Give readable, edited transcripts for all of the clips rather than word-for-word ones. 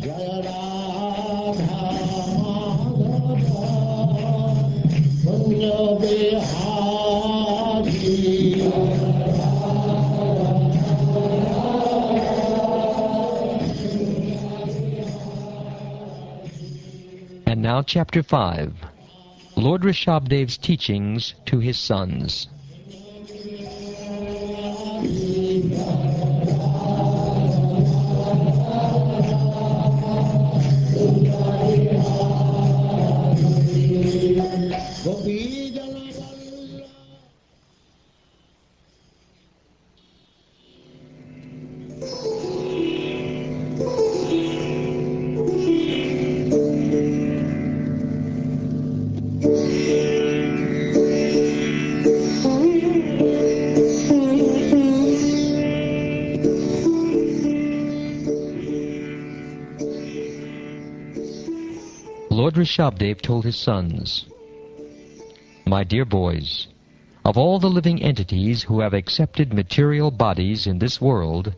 Jaya Radha Madhava Kunja And now Chapter 5. Lord Rishabhadev's teachings to his sons. Lord Rishabhadev told his sons, "My dear boys, of all the living entities who have accepted material bodies in this world,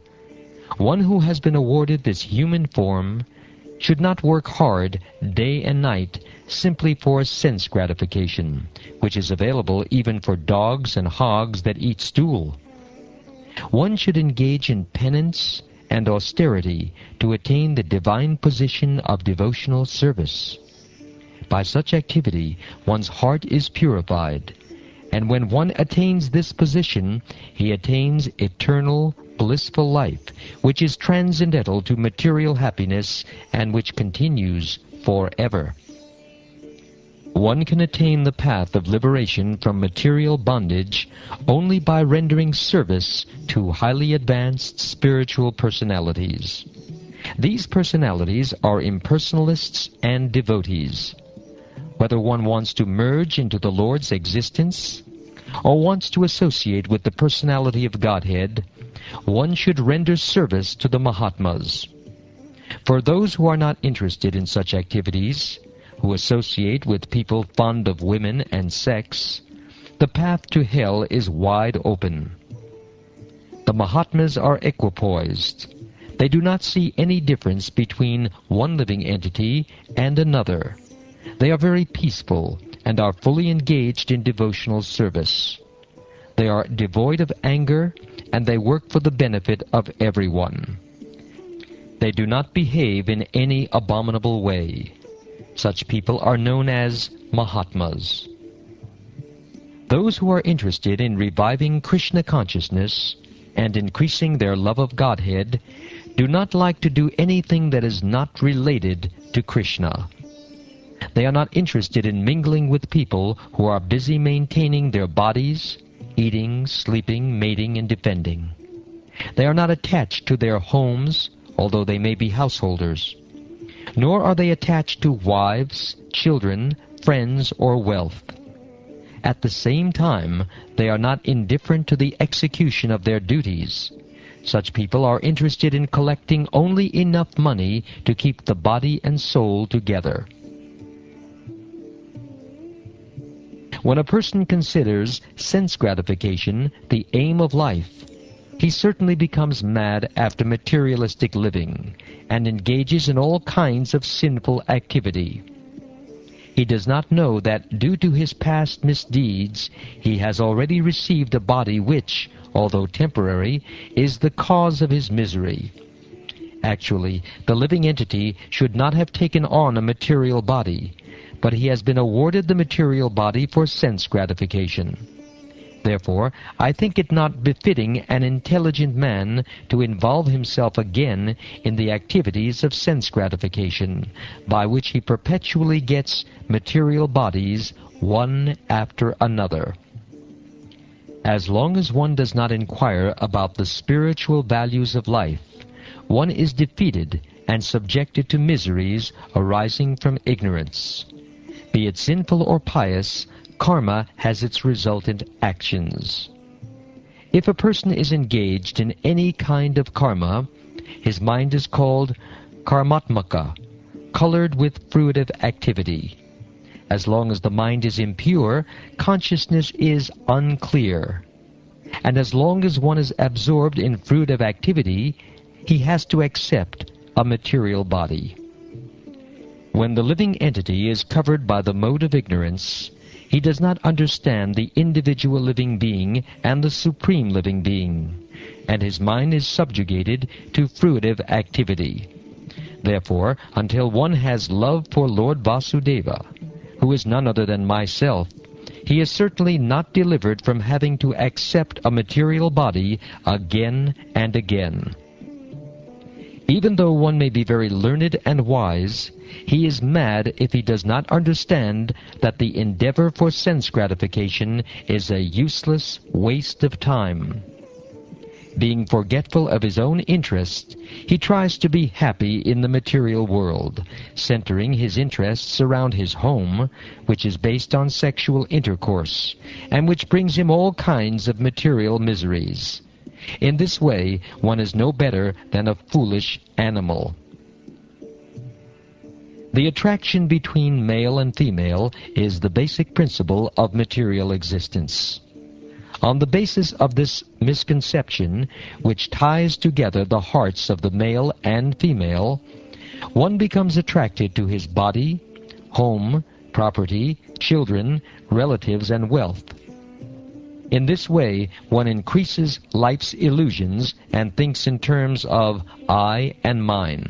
one who has been awarded this human form should not work hard day and night simply for sense gratification, which is available even for dogs and hogs that eat stool. One should engage in penance and austerity to attain the divine position of devotional service. By such activity, one's heart is purified, and when one attains this position, he attains eternal, blissful life, which is transcendental to material happiness and which continues forever. One can attain the path of liberation from material bondage only by rendering service to highly advanced spiritual personalities. These personalities are impersonalists and devotees. Whether one wants to merge into the Lord's existence or wants to associate with the personality of Godhead, one should render service to the Mahatmas. For those who are not interested in such activities, who associate with people fond of women and sex, the path to hell is wide open. The Mahatmas are equipoised. They do not see any difference between one living entity and another. They are very peaceful and are fully engaged in devotional service. They are devoid of anger and they work for the benefit of everyone. They do not behave in any abominable way. Such people are known as Mahatmas. Those who are interested in reviving Krishna consciousness and increasing their love of Godhead do not like to do anything that is not related to Krishna. They are not interested in mingling with people who are busy maintaining their bodies, eating, sleeping, mating, and defending. They are not attached to their homes, although they may be householders. Nor are they attached to wives, children, friends, or wealth. At the same time, they are not indifferent to the execution of their duties. Such people are interested in collecting only enough money to keep the body and soul together. When a person considers sense gratification the aim of life, he certainly becomes mad after materialistic living and engages in all kinds of sinful activity. He does not know that due to his past misdeeds, he has already received a body which, although temporary, is the cause of his misery. Actually, the living entity should not have taken on a material body, but he has been awarded the material body for sense gratification. Therefore, I think it not befitting an intelligent man to involve himself again in the activities of sense gratification, by which he perpetually gets material bodies one after another. As long as one does not inquire about the spiritual values of life, one is defeated and subjected to miseries arising from ignorance. Be it sinful or pious, karma has its resultant actions. If a person is engaged in any kind of karma, his mind is called karmatmaka, colored with fruitive activity. As long as the mind is impure, consciousness is unclear. And as long as one is absorbed in fruitive activity, he has to accept a material body. When the living entity is covered by the mode of ignorance, he does not understand the individual living being and the supreme living being, and his mind is subjugated to fruitive activity. Therefore, until one has love for Lord Vasudeva, who is none other than myself, he is certainly not delivered from having to accept a material body again and again. Even though one may be very learned and wise, he is mad if he does not understand that the endeavor for sense gratification is a useless waste of time. Being forgetful of his own interests, he tries to be happy in the material world, centering his interests around his home, which is based on sexual intercourse, and which brings him all kinds of material miseries. In this way, one is no better than a foolish animal. The attraction between male and female is the basic principle of material existence. On the basis of this misconception, which ties together the hearts of the male and female, one becomes attracted to his body, home, property, children, relatives, and wealth. In this way, one increases life's illusions and thinks in terms of I and mine.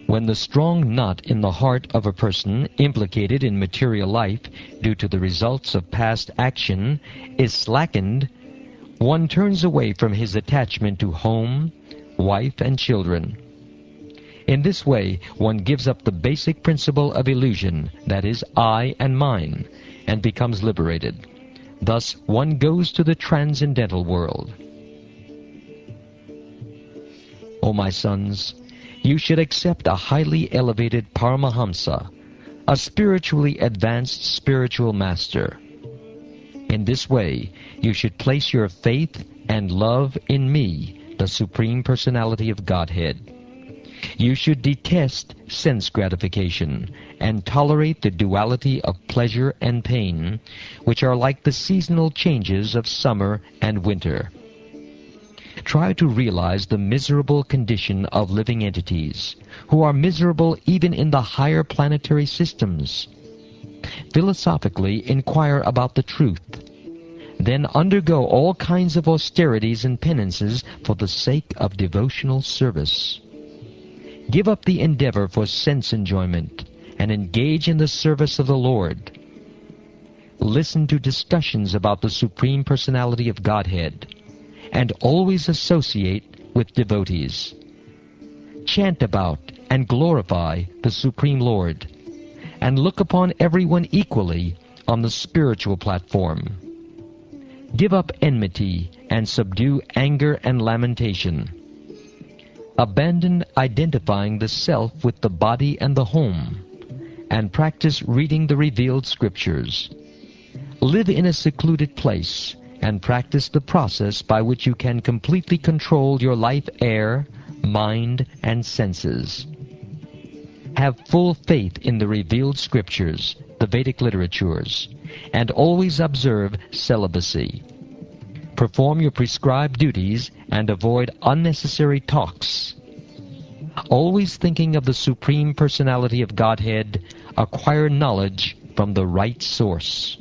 When the strong knot in the heart of a person implicated in material life due to the results of past action is slackened, one turns away from his attachment to home, wife, and children. In this way, one gives up the basic principle of illusion, that is, I and mine, and becomes liberated. Thus, one goes to the transcendental world. O my sons, you should accept a highly elevated Paramahamsa, a spiritually advanced spiritual master. In this way, you should place your faith and love in me, the Supreme Personality of Godhead. You should detest sense gratification and tolerate the duality of pleasure and pain, which are like the seasonal changes of summer and winter. Try to realize the miserable condition of living entities, who are miserable even in the higher planetary systems. Philosophically inquire about the truth. Then undergo all kinds of austerities and penances for the sake of devotional service. Give up the endeavor for sense enjoyment and engage in the service of the Lord. Listen to discussions about the Supreme Personality of Godhead, and always associate with devotees. Chant about and glorify the Supreme Lord, and look upon everyone equally on the spiritual platform. Give up enmity and subdue anger and lamentation. Abandon identifying the self with the body and the home, and practice reading the revealed scriptures. Live in a secluded place and practice the process by which you can completely control your life air, mind, and senses. Have full faith in the revealed scriptures, the Vedic literatures, and always observe celibacy. Perform your prescribed duties and avoid unnecessary talks. Always thinking of the Supreme Personality of Godhead, acquire knowledge from the right source.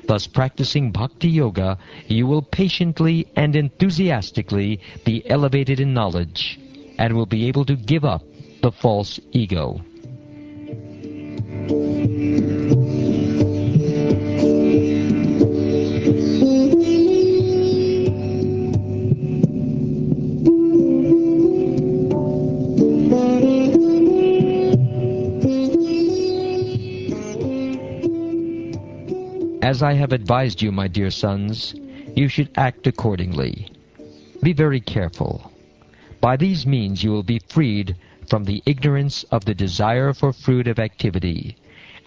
Thus, practicing Bhakti Yoga, you will patiently and enthusiastically be elevated in knowledge, and will be able to give up the false ego. As I have advised you, my dear sons, you should act accordingly. Be very careful. By these means you will be freed from the ignorance of the desire for fruitive activity,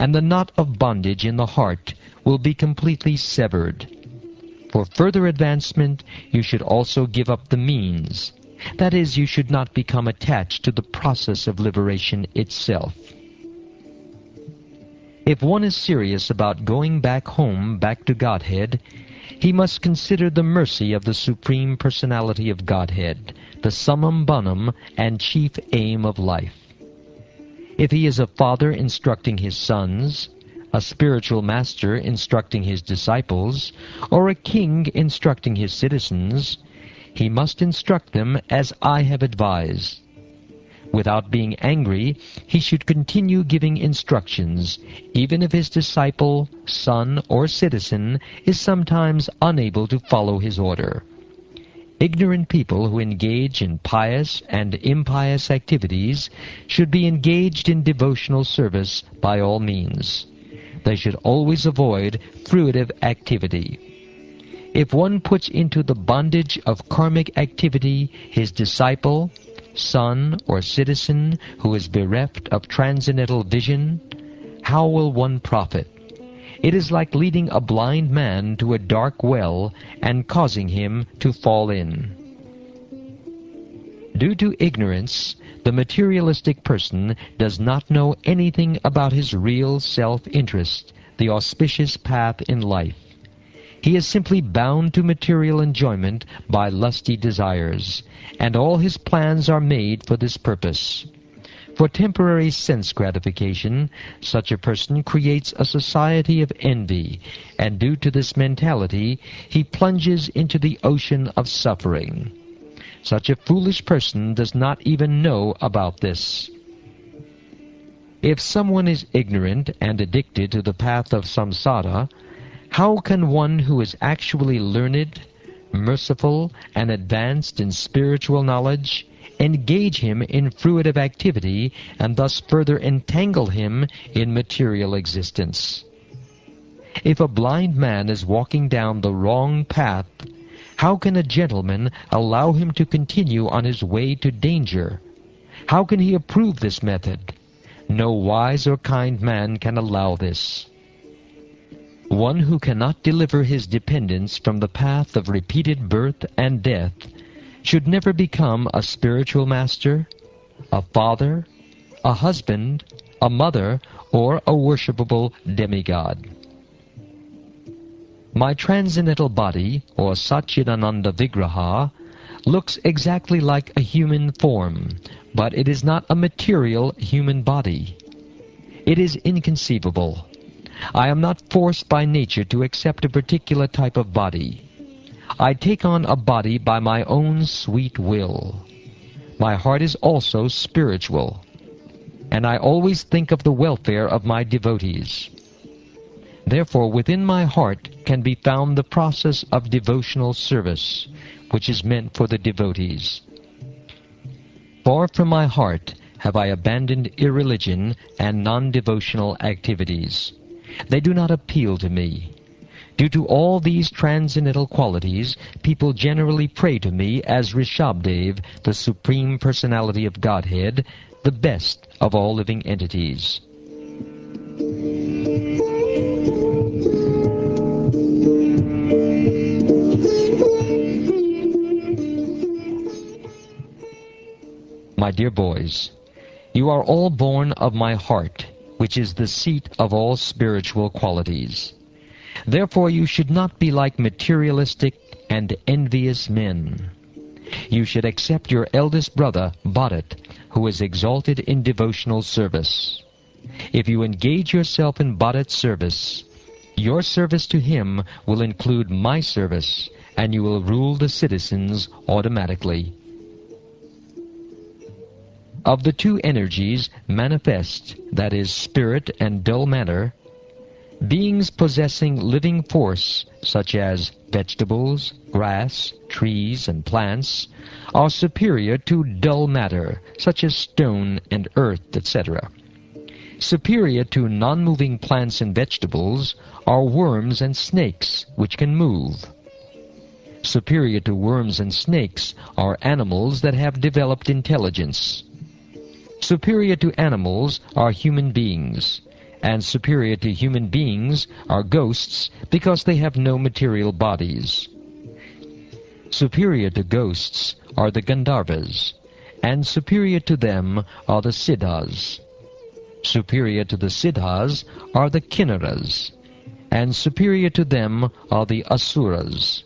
and the knot of bondage in the heart will be completely severed. For further advancement, you should also give up the means. That is, you should not become attached to the process of liberation itself. If one is serious about going back home, back to Godhead, He must consider the mercy of the Supreme Personality of Godhead, the summum bonum and chief aim of life. If he is a father instructing his sons, a spiritual master instructing his disciples, or a king instructing his citizens, he must instruct them as I have advised. Without being angry, he should continue giving instructions, even if his disciple, son, or citizen is sometimes unable to follow his order. Ignorant people who engage in pious and impious activities should be engaged in devotional service by all means. They should always avoid fruitive activity. If one puts into the bondage of karmic activity his disciple, son, or citizen who is bereft of transcendental vision, how will one profit? It is like leading a blind man to a dark well and causing him to fall in. Due to ignorance, the materialistic person does not know anything about his real self-interest, the auspicious path in life. He is simply bound to material enjoyment by lusty desires, and all his plans are made for this purpose. For temporary sense gratification, such a person creates a society of envy, and due to this mentality, he plunges into the ocean of suffering. Such a foolish person does not even know about this. If someone is ignorant and addicted to the path of samsara, how can one who is actually learned, merciful, and advanced in spiritual knowledge engage him in fruitive activity and thus further entangle him in material existence? If a blind man is walking down the wrong path, how can a gentleman allow him to continue on his way to danger? How can he approve this method? No wise or kind man can allow this. One who cannot deliver his dependents from the path of repeated birth and death should never become a spiritual master, a father, a husband, a mother, or a worshipable demigod. My transcendental body, or Satchidananda Vigraha, looks exactly like a human form, but it is not a material human body. It is inconceivable. I am not forced by nature to accept a particular type of body. I take on a body by my own sweet will. My heart is also spiritual, and I always think of the welfare of my devotees. Therefore, within my heart can be found the process of devotional service, which is meant for the devotees. Far from my heart have I abandoned irreligion and non-devotional activities. They do not appeal to me. Due to all these transcendental qualities, people generally pray to me as Rishabdev, the Supreme Personality of Godhead, the best of all living entities. My dear boys, you are all born of my heart, which is the seat of all spiritual qualities. Therefore you should not be like materialistic and envious men. You should accept your eldest brother, Bharat, who is exalted in devotional service. If you engage yourself in Bharat's service, your service to him will include my service, and you will rule the citizens automatically. Of the two energies manifest, that is, spirit and dull matter, beings possessing living force, such as vegetables, grass, trees, and plants, are superior to dull matter, such as stone and earth, etc. Superior to non-moving plants and vegetables are worms and snakes, which can move. Superior to worms and snakes are animals that have developed intelligence. Superior to animals are human beings, and superior to human beings are ghosts because they have no material bodies. Superior to ghosts are the Gandharvas, and superior to them are the Siddhas. Superior to the Siddhas are the Kinnaras, and superior to them are the Asuras.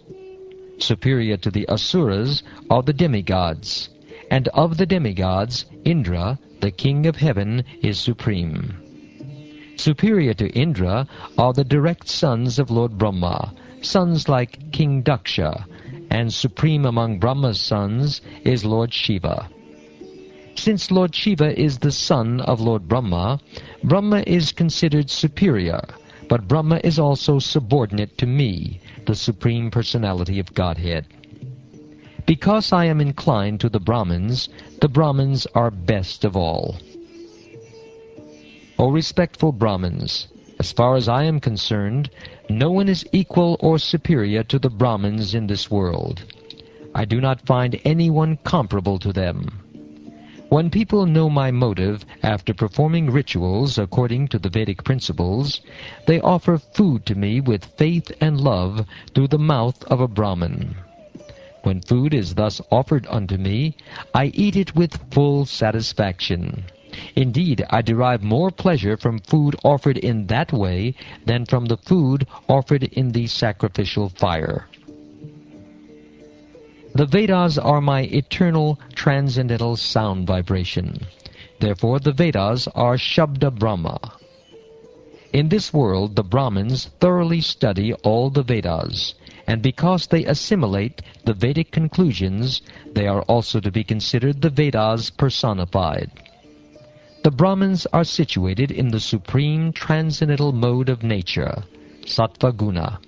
Superior to the Asuras are the demigods, and of the demigods, Indra, the king of heaven, is supreme. Superior to Indra are the direct sons of Lord Brahma, sons like King Daksha, and supreme among Brahma's sons is Lord Shiva. Since Lord Shiva is the son of Lord Brahma, Brahma is considered superior, but Brahma is also subordinate to me, the Supreme Personality of Godhead. Because I am inclined to the Brahmins are best of all. O respectful Brahmins, as far as I am concerned, no one is equal or superior to the Brahmins in this world. I do not find anyone comparable to them. When people know my motive after performing rituals according to the Vedic principles, they offer food to me with faith and love through the mouth of a Brahmin. When food is thus offered unto me, I eat it with full satisfaction. Indeed, I derive more pleasure from food offered in that way than from the food offered in the sacrificial fire. The Vedas are my eternal, transcendental sound vibration. Therefore the Vedas are Shabda Brahma. In this world the Brahmins thoroughly study all the Vedas, and because they assimilate the Vedic conclusions, they are also to be considered the Vedas personified. The Brahmins are situated in the supreme transcendental mode of nature, Sattva Guna.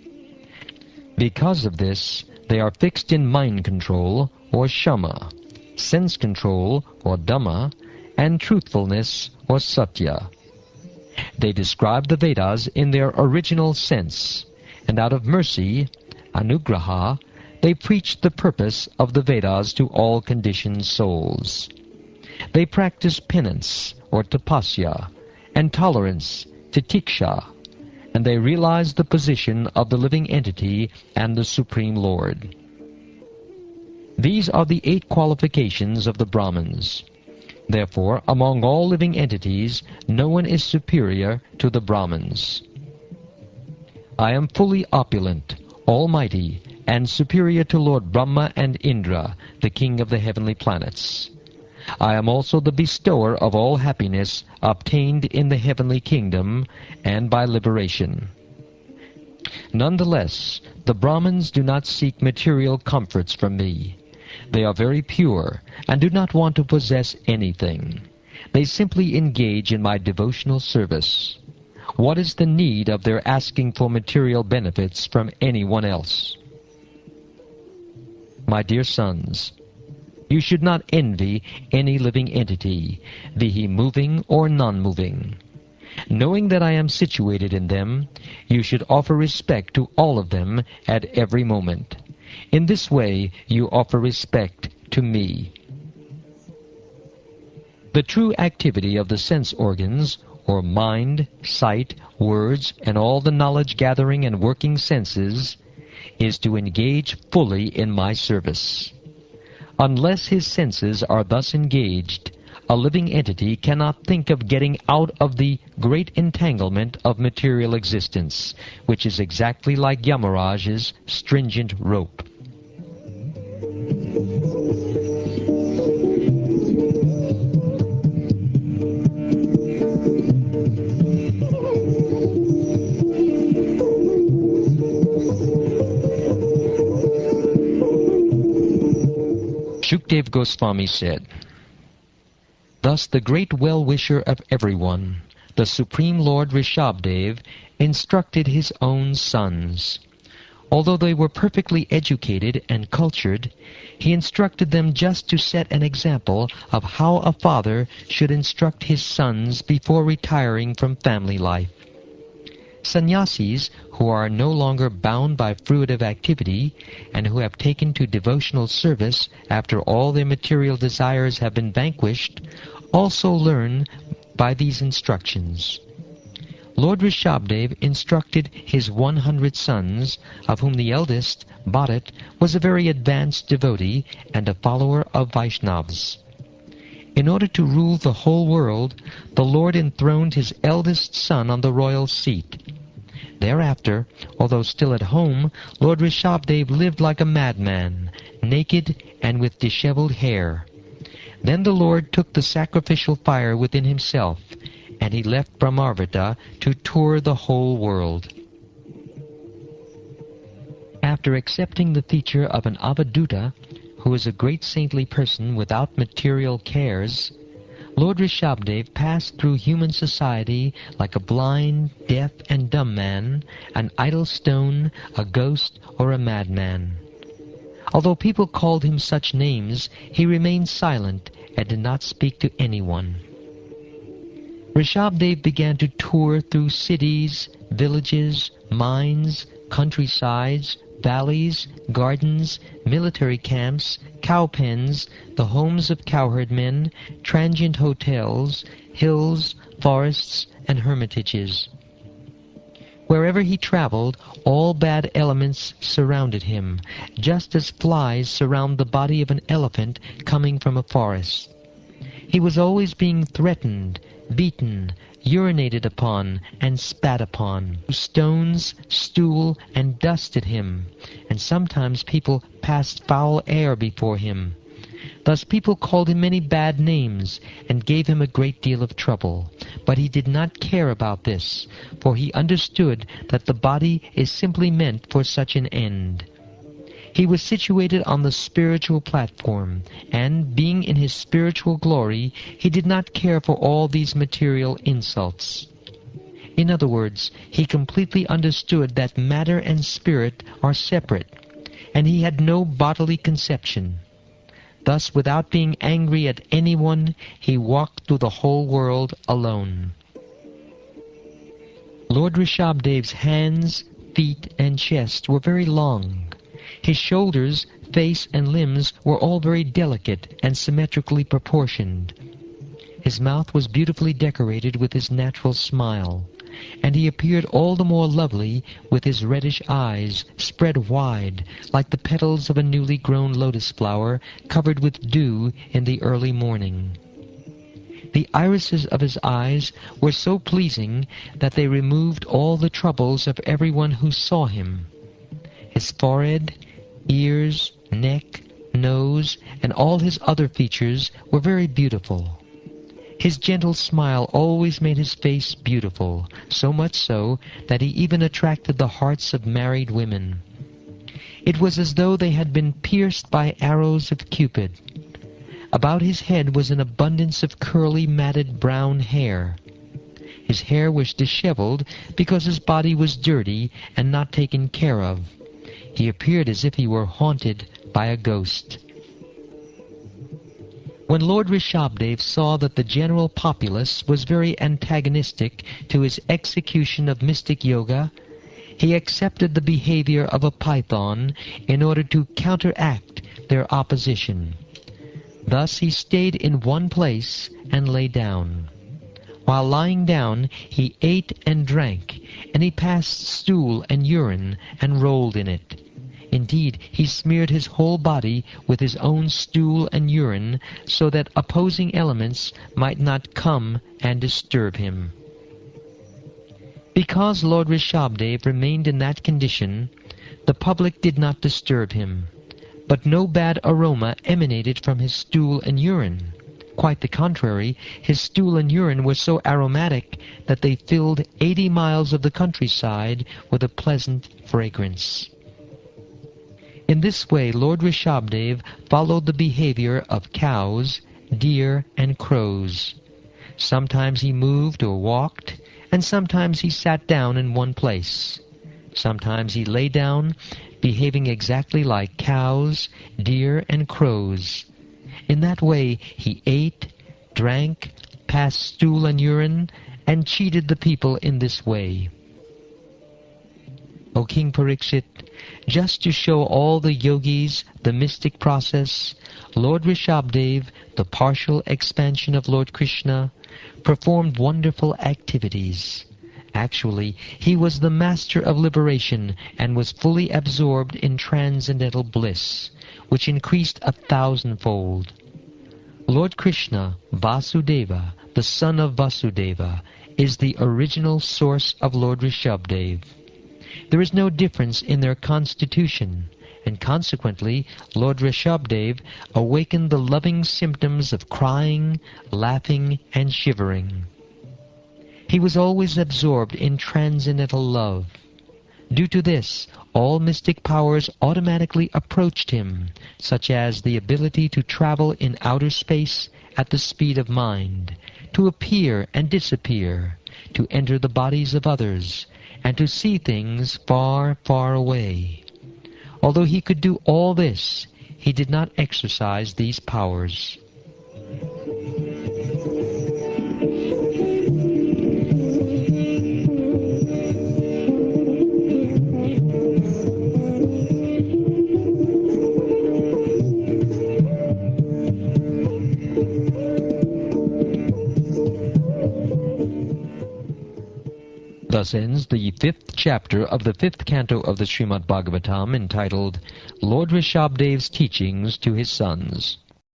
Because of this, they are fixed in mind control, or Shama, sense control, or Dhamma, and truthfulness, or Satya. They describe the Vedas in their original sense, and out of mercy, Anugraha, they preach the purpose of the Vedas to all conditioned souls. They practice penance, or tapasya, and tolerance, titiksha, and they realize the position of the living entity and the Supreme Lord. These are the 8 qualifications of the Brahmins. Therefore, among all living entities, no one is superior to the Brahmins. I am fully opulent, almighty, and superior to Lord Brahma and Indra, the king of the heavenly planets. I am also the bestower of all happiness obtained in the heavenly kingdom and by liberation. Nonetheless, the Brahmins do not seek material comforts from me. They are very pure and do not want to possess anything. They simply engage in my devotional service. What is the need of their asking for material benefits from anyone else? My dear sons, you should not envy any living entity, be he moving or non-moving. Knowing that I am situated in them, you should offer respect to all of them at every moment. In this way, you offer respect to me. The true activity of the sense organs, or mind, sight, words, and all the knowledge-gathering and working senses, is to engage fully in my service. Unless his senses are thus engaged, a living entity cannot think of getting out of the great entanglement of material existence, which is exactly like Yamaraj's stringent rope. Shukdev Goswami said, "Thus the great well-wisher of everyone, the Supreme Lord Rishabdev, instructed his own sons. Although they were perfectly educated and cultured, he instructed them just to set an example of how a father should instruct his sons before retiring from family life. Sannyasis, who are no longer bound by fruitive activity and who have taken to devotional service after all their material desires have been vanquished, also learn by these instructions. Lord Rishabdev instructed his 100 sons, of whom the eldest, Bharat, was a very advanced devotee and a follower of Vaishnavas. In order to rule the whole world, the Lord enthroned his eldest son on the royal seat. Thereafter, although still at home, Lord Rishabdev lived like a madman, naked and with disheveled hair. Then the Lord took the sacrificial fire within himself, and he left Brahmarvata to tour the whole world. After accepting the feature of an Avadhuta, who is a great saintly person without material cares, Lord Rishabdev passed through human society like a blind, deaf, and dumb man, an idle stone, a ghost, or a madman. Although people called him such names, he remained silent and did not speak to anyone. Rishabdev began to tour through cities, villages, mines, countrysides, valleys, gardens, military camps, cow pens, the homes of cowherdmen, transient hotels, hills, forests, and hermitages. Wherever he traveled, all bad elements surrounded him, just as flies surround the body of an elephant coming from a forest. He was always being threatened, beaten, urinated upon, and spat upon. Stones, stool, and dust at him, and sometimes people passed foul air before him. Thus people called him many bad names, and gave him a great deal of trouble. But he did not care about this, for he understood that the body is simply meant for such an end. He was situated on the spiritual platform, and, being in his spiritual glory, he did not care for all these material insults. In other words, he completely understood that matter and spirit are separate, and he had no bodily conception. Thus, without being angry at anyone, he walked through the whole world alone. Lord Rishabdev's hands, feet, and chest were very long. His shoulders, face, and limbs were all very delicate and symmetrically proportioned. His mouth was beautifully decorated with his natural smile, and he appeared all the more lovely with his reddish eyes spread wide, like the petals of a newly grown lotus flower covered with dew in the early morning. The irises of his eyes were so pleasing that they removed all the troubles of everyone who saw him. His forehead, ears, neck, nose, and all his other features were very beautiful. His gentle smile always made his face beautiful, so much so that he even attracted the hearts of married women. It was as though they had been pierced by arrows of Cupid. About his head was an abundance of curly, matted brown hair. His hair was disheveled because his body was dirty and not taken care of. He appeared as if he were haunted by a ghost. When Lord Rishabdev saw that the general populace was very antagonistic to his execution of mystic yoga, he accepted the behavior of a python in order to counteract their opposition. Thus he stayed in one place and lay down. While lying down, he ate and drank, and he passed stool and urine and rolled in it. Indeed, he smeared his whole body with his own stool and urine so that opposing elements might not come and disturb him. Because Lord Rishabdev remained in that condition, the public did not disturb him, but no bad aroma emanated from his stool and urine. Quite the contrary, his stool and urine were so aromatic that they filled 80 miles of the countryside with a pleasant fragrance. In this way, Lord Rishabdev followed the behavior of cows, deer, and crows. Sometimes he moved or walked, and sometimes he sat down in one place. Sometimes he lay down, behaving exactly like cows, deer, and crows. In that way, he ate, drank, passed stool and urine, and cheated the people in this way. O King Parikshit, just to show all the yogis the mystic process, Lord Rishabdev, the partial expansion of Lord Krishna, performed wonderful activities. Actually, he was the master of liberation and was fully absorbed in transcendental bliss, which increased 1,000-fold. Lord Krishna, Vasudeva, the son of Vasudeva, is the original source of Lord Rishabdev. There is no difference in their constitution, and consequently Lord Rishabdev awakened the loving symptoms of crying, laughing, and shivering. He was always absorbed in transcendental love. Due to this, all mystic powers automatically approached him, such as the ability to travel in outer space at the speed of mind, to appear and disappear, to enter the bodies of others, and to see things far, far away. Although he could do all this, he did not exercise these powers. Thus ends the 5th chapter of the 5th canto of the Srimad Bhagavatam, entitled Lord Rishabdev's Teachings to His Sons.